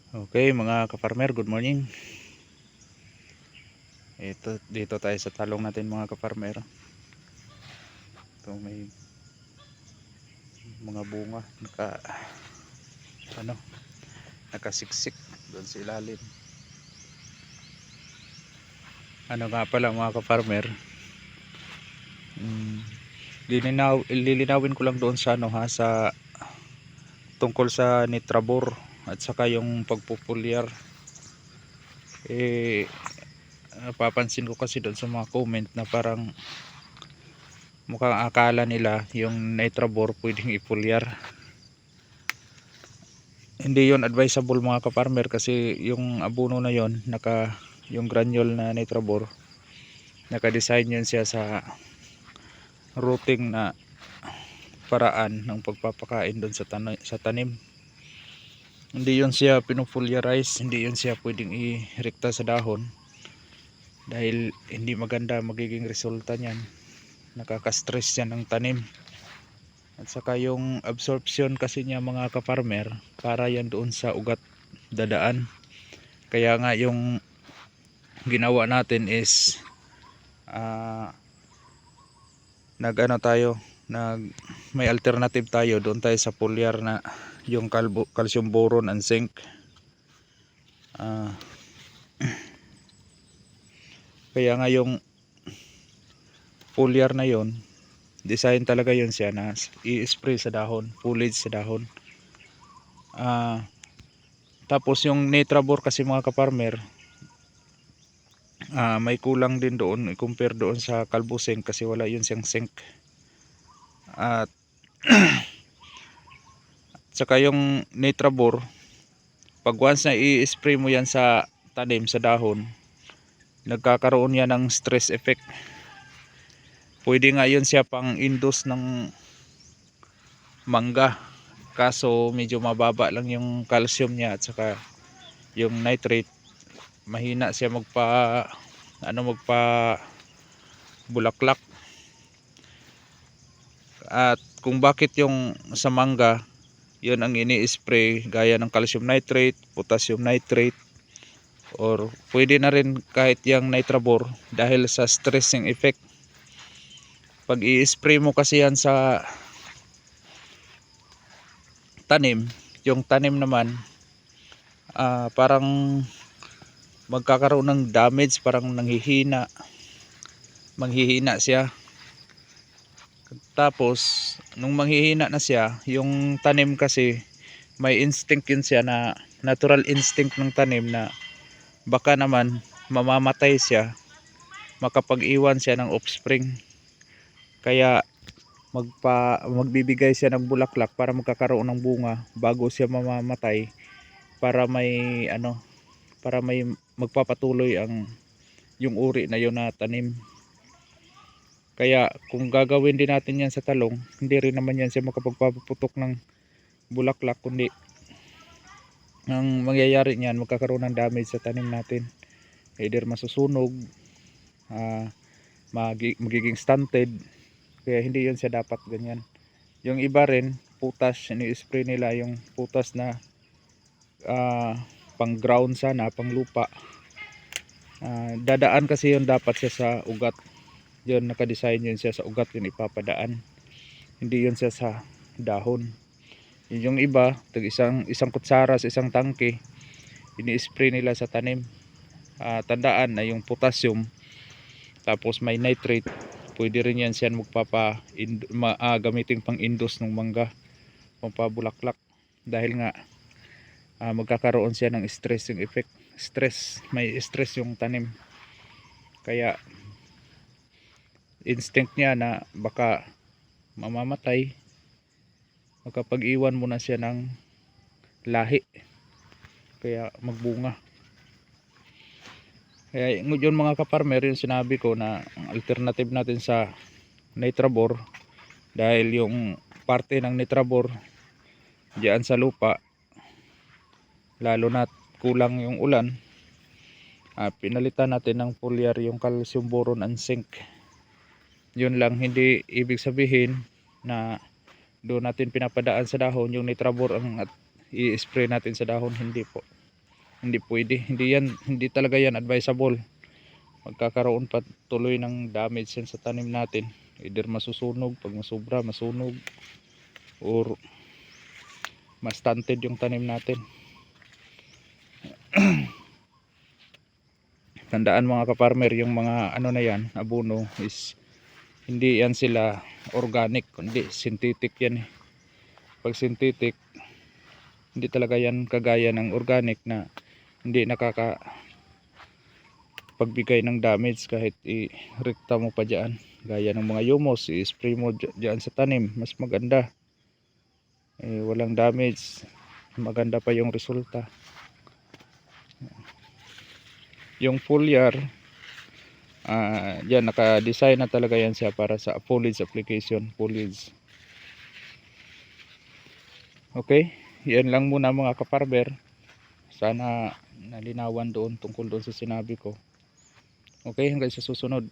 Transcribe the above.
Okay mga ka-farmer, good morning. Dito tayo sa talong natin mga ka-farmer. Ito may mga bunga ano, nakasiksik doon sa ilalim. Ano nga pala mga ka-farmer, lilinawin ko lang doon sa sa tungkol sa nitrabor at saka yung pagpupulyar. Napapansin ko kasi doon sa mga comment na parang mukhang akala nila yung nitrabor pwedeng ipulyar. Hindi yon advisable mga ka-farmer, kasi yung abono na yon yung granule na nitrabor, naka-design yun siya sa routing na paraan ng pagpapakain doon sa tanim. Hindi yun siya pinupulverize, hindi yun siya pwedeng irekta sa dahon dahil hindi maganda magiging resulta niyan. Nakaka-stress yan ng tanim. At saka yung absorption kasi niya mga ka-farmer, para yan doon sa ugat dadaan. Kaya nga yung ginawa natin is may alternative tayo. Doon tayo sa foliar na yung calcium boron and zinc. Kaya nga yung foliar na yon, design talaga yun siya na i-spray sa dahon, foliage sa dahon. Tapos yung nitrabor kasi mga ka-farmer, may kulang din doon i-compare doon sa calbosync kasi wala yun siyang zinc. At saka yung nitrabor, pag once na i-spray mo yan sa tanim, sa dahon, nagkakaroon yan ng stress effect. Pwede nga yun siya pang induce ng mangga, kaso medyo mababa lang yung calcium niya at saka yung nitrate, mahina siya magpa bulaklak. At kung bakit yung sa mangga yun ang ini-spray, gaya ng calcium nitrate, potassium nitrate, or pwede na rin kahit yung nitrabor, dahil sa stressing effect. Pag i-spray mo kasi yan sa tanim, yung tanim naman parang magkakaroon ng damage, parang manghihina siya. Tapos nung manghihina na siya, yung tanim kasi may instinct yun siya, na natural instinct ng tanim na baka naman mamamatay siya, makapag-iwan siya ng offspring. Kaya magbibigay siya ng bulaklak para magkakaroon ng bunga bago siya mamamatay, para may magpapatuloy yung uri na yun na tanim. Kaya kung gagawin din natin yan sa talong, hindi rin naman yan siya makapagpaputok ng bulaklak, kundi ang mangyayari niyan, magkakaroon ng damage sa tanim natin. Either masusunog, magiging stunted. Kaya hindi yun siya dapat ganyan. Yung iba rin, putas, ini-spray nila yung putas na pang ground sana, pang lupa. Dadaan kasi yun dapat siya sa ugat. Yun, nakadesign yun siya sa ugat, yun ipapadaan. Hindi yun siya sa dahon. Yun yung iba, isang kutsara sa isang tangke, ini-spray nila sa tanim. Tandaan na yung potassium tapos may nitrate, pwede rin yan siya gamitin pang induce ng mangga, pampabulaklak, dahil nga magkakaroon siya ng stressing effect. May stress yung tanim, kaya instinct niya na baka mamamatay, magkapag-iwan mo na siya ng lahi, kaya magbunga. Kaya yun mga ka-farmer, yung sinabi ko na alternative natin sa nitrabor, dahil yung parte ng nitrabor diyan sa lupa, lalo na kulang yung ulan, pinalitan natin ng foliar yung calcium boron and zinc. Yun lang, hindi ibig sabihin na doon natin pinapadaan sa dahon yung nitrabor ang i-spray natin sa dahon, hindi po. Hindi pwede, hindi talaga yan advisable. Magkakaroon pa tuloy ng damage yan sa tanim natin, either masusunog, pag masobra masunog, or ma-stunted yung tanim natin. Tandaan mga ka-farmer, yung mga ano na yan, abono is hindi yan sila organic, kundi synthetic yan eh. Pag synthetic, hindi talaga yan kagaya ng organic na hindi pagbigay ng damage kahit i-rekta mo pa dyan. Gaya ng mga humus, i-spray mo dyan sa tanim, mas maganda. Walang damage, maganda pa yung resulta. Yung foliar, yan, naka-design na talaga yan siya para sa foliage application, foliage. Okay, yan lang muna mga kaparber. Sana nalinawan doon tungkol doon sa sinabi ko. Okay, hanggang sa susunod.